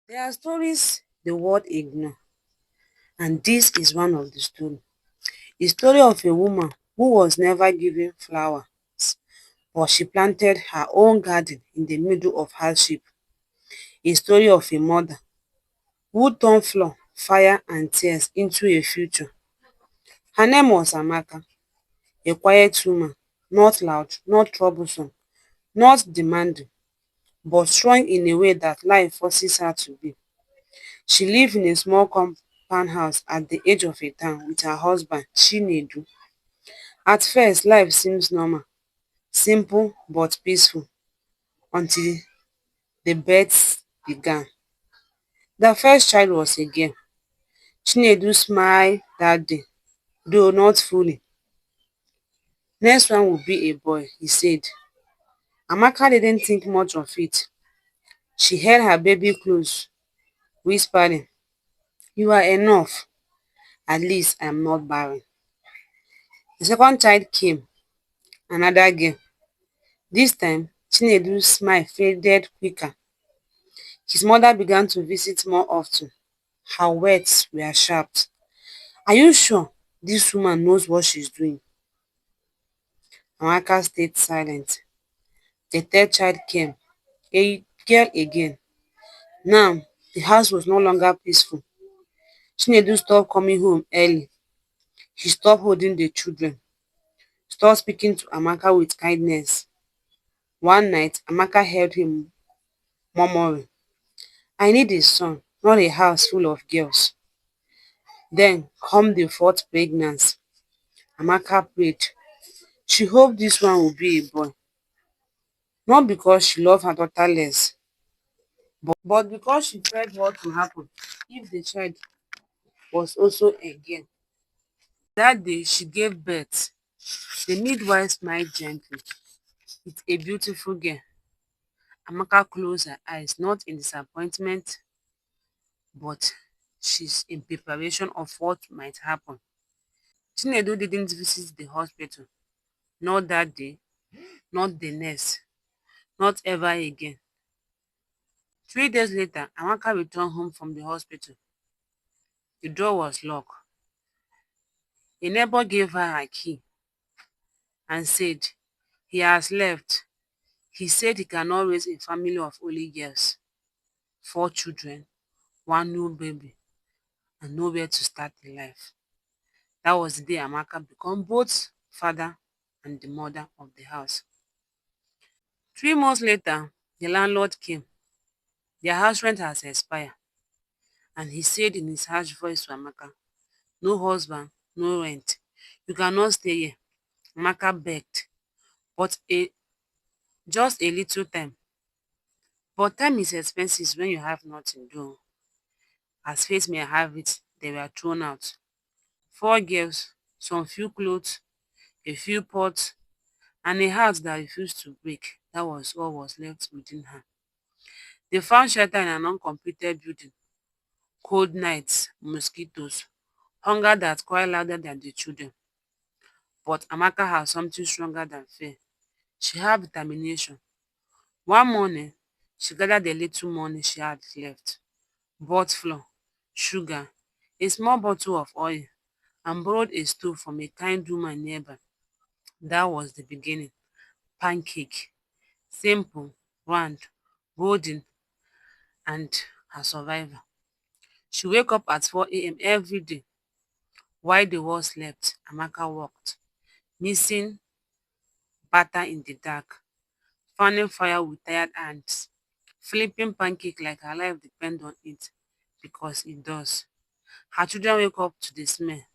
There are stories the world ignore, and this is one of the stories. A story of a woman who was never given flowers, but she planted her own garden in the middle of hardship. A story of a mother who turned flood, fire and tears into a future. Her name was Amaka, a quiet woman, not loud, not troublesome, not demanding, but strong in a way that life forces her to be. She lived in a small compound house at the edge of a town with her husband, Chinedu. At first, life seems normal, simple but peaceful until the births began. Their first child was a girl. Chinedu smiled that day, though not fully. Next one will be a boy, he said. Amaka didn't think much of it. She held her baby close, whispering, "You are enough. At least I am not barren." The second child came, another girl. This time, Chinedu's smile faded quicker. His mother began to visit more often. Her words were sharp. "Are you sure this woman knows what she's doing?" Amaka stayed silent. The third child came, a girl again. Now, the house was no longer peaceful. Chinedu stopped coming home early. He stopped holding the children, stopped speaking to Amaka with kindness. One night, Amaka held him, murmuring, "I need a son, not a house full of girls." Then come the fourth pregnancy. Amaka prayed. She hoped this one would be a boy, not because she loved her daughter less, but because she feared what would happen if the child was also a girl. That day she gave birth. The midwife smiled gently. "It's a beautiful girl." Amaka closed her eyes, not in disappointment, but she's in preparation of what might happen. Chinedu didn't visit the hospital, not that day, not the next, not ever again. 3 days later, Amaka returned home from the hospital. The door was locked. A neighbor gave her a key and said, "He has left. He said he cannot raise a family of only girls, 4 children, one new baby, and nowhere to start in life." That was the day Amaka became both father and the mother of the house. 3 months later, the landlord came. Their house rent has expired, and he said in his harsh voice to Amaka, "No husband, no rent. You cannot stay here." Amaka begged, but just a little time. But time is expensive when you have nothing to do. As fate may have it, they were thrown out. 4 girls, some few clothes, a few pots, and a heart that refused to break. That was all was left within her. They found shelter in an uncompleted building. Cold nights, mosquitoes, hunger that cried louder than the children. But Amaka had something stronger than fear. She had determination. One morning, she gathered the little money she had left, bought flour, sugar, a small bottle of oil, and borrowed a stove from a kind woman nearby. That was the beginning. Pancake. Simple, round, golden, and her survival. She wake up at 4 a.m. every day. While the world slept, Amaka walked, missing butter in the dark, fanning fire with tired hands, flipping pancake like her life depend on it, because it does. Her children wake up to the smell,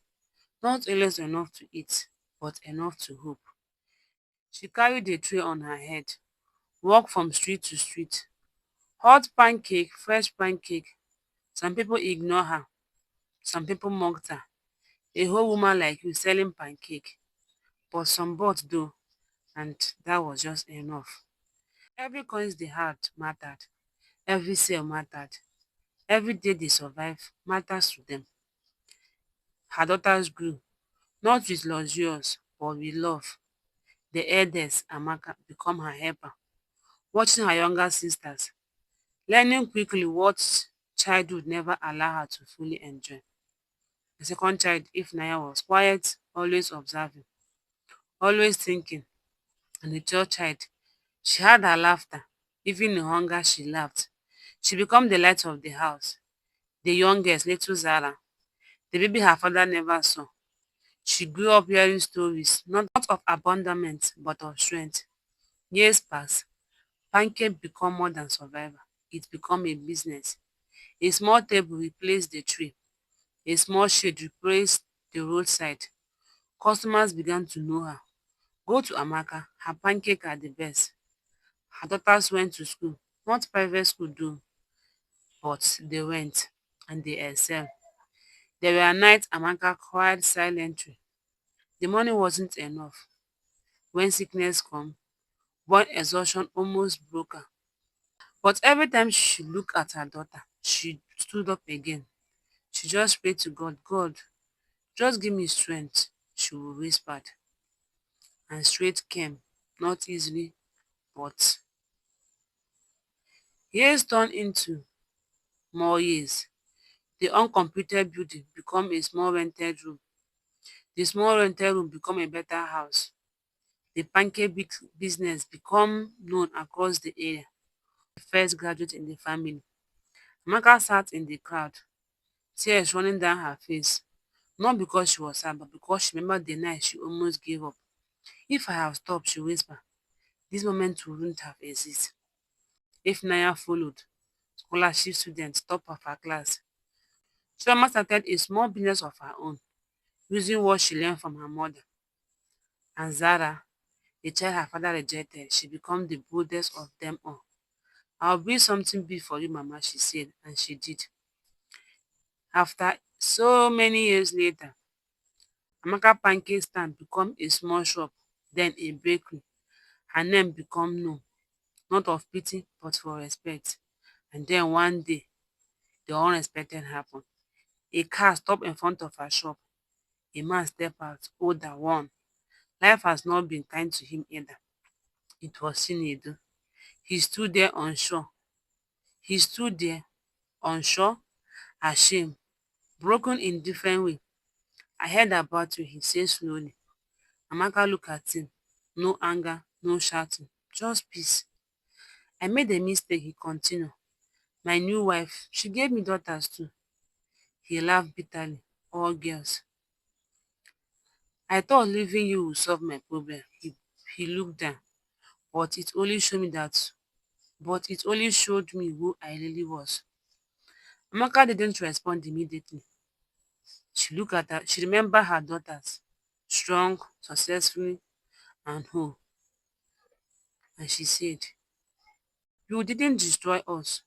not always enough to eat, but enough to hope. She carried a tray on her head, walked from street to street. Hot pancake, fresh pancake. Some people ignore her, some people mocked her. A whole woman like you selling pancake. But some bought though, and that was just enough. Every coins they had mattered. Every sale mattered. Every day they survive matters to them. Her daughters grew, not with luxurious, but with love. The eldest, Amaka, become her helper, watching her younger sisters, learning quickly what childhood never allow her to fully enjoy. The second child, if Naya, was quiet, always observing, always thinking. And the third child, she had her laughter. Even in hunger, she laughed. She became the light of the house. The youngest, little Zara, the baby her father never saw. She grew up hearing stories, not of abandonment, but of strength. Years passed. Pancake become more than survivor. It become a business. A small table replaced the tree. A small shade replaced the roadside. Customers began to know her. Go to Amaka, her pancake are the best. Her daughters went to school, not private school though, but they went and they excelled. There were nights Amaka cried silently. The money wasn't enough. When sickness come, when exhaustion almost broke her. But every time she looked at her daughter, she stood up again. She just prayed to God, God, just give me strength, she whispered. And strength came, not easily, but years turned into more years. The uncompleted building become a small rented room. The small rented room become a better house. The pancake business become known across the area. The first graduate in the family. Amaka sat in the crowd, tears running down her face. Not because she was sad, but because she remembered the night she almost gave up. If I have stopped, she whispered, this moment wouldn't have existed. If Naya followed, scholarship student, top of her class. Chioma started a small business of her own, using what she learned from her mother. And Zara, the child her father rejected, she became the boldest of them all. I'll build something big for you, Mama, she said, and she did. After so many years later, Amaka pancake stand become a small shop, then a bakery. Her name become known, not of pity, but for respect. And then one day, the unexpected happened. A car stopped in front of her shop. A man stepped out, older one. Life has not been kind to him either. It was Chinedu. He stood there unsure. He stood there unsure, ashamed, broken in different way. I heard about you, he said slowly. Amaka looked at him. No anger, no shouting, just peace. I made a mistake, he continued. My new wife, she gave me daughters too. He laughed bitterly. All girls. I thought leaving you would solve my problem. He looked down. But it only showed me that but it only showed me who I really was. Amaka didn't respond immediately. She looked at her, she remembered her daughters, strong, successful, and whole. And she said, you didn't destroy us,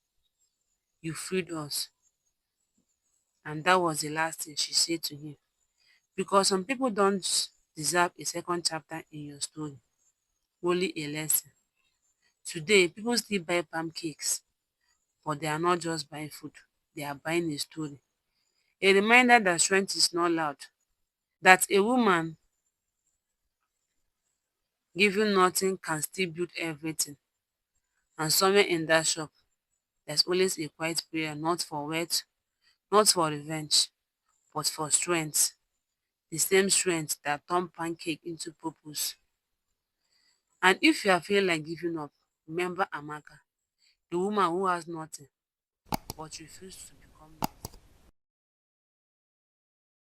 you freed us. And that was the last thing she said to him. Because some people don't deserve a second chapter in your story, only a lesson. Today, people still buy pancakes, but they are not just buying food, they are buying a story. A reminder that strength is not loud, that a woman giving nothing can still build everything. And somewhere in that shop, there's always a quiet prayer, not for wealth, not for revenge, but for strength. The same strength that turned pancake into purpose. And if you are feeling like giving up, remember Amaka, the woman who has nothing but refused to become nothing.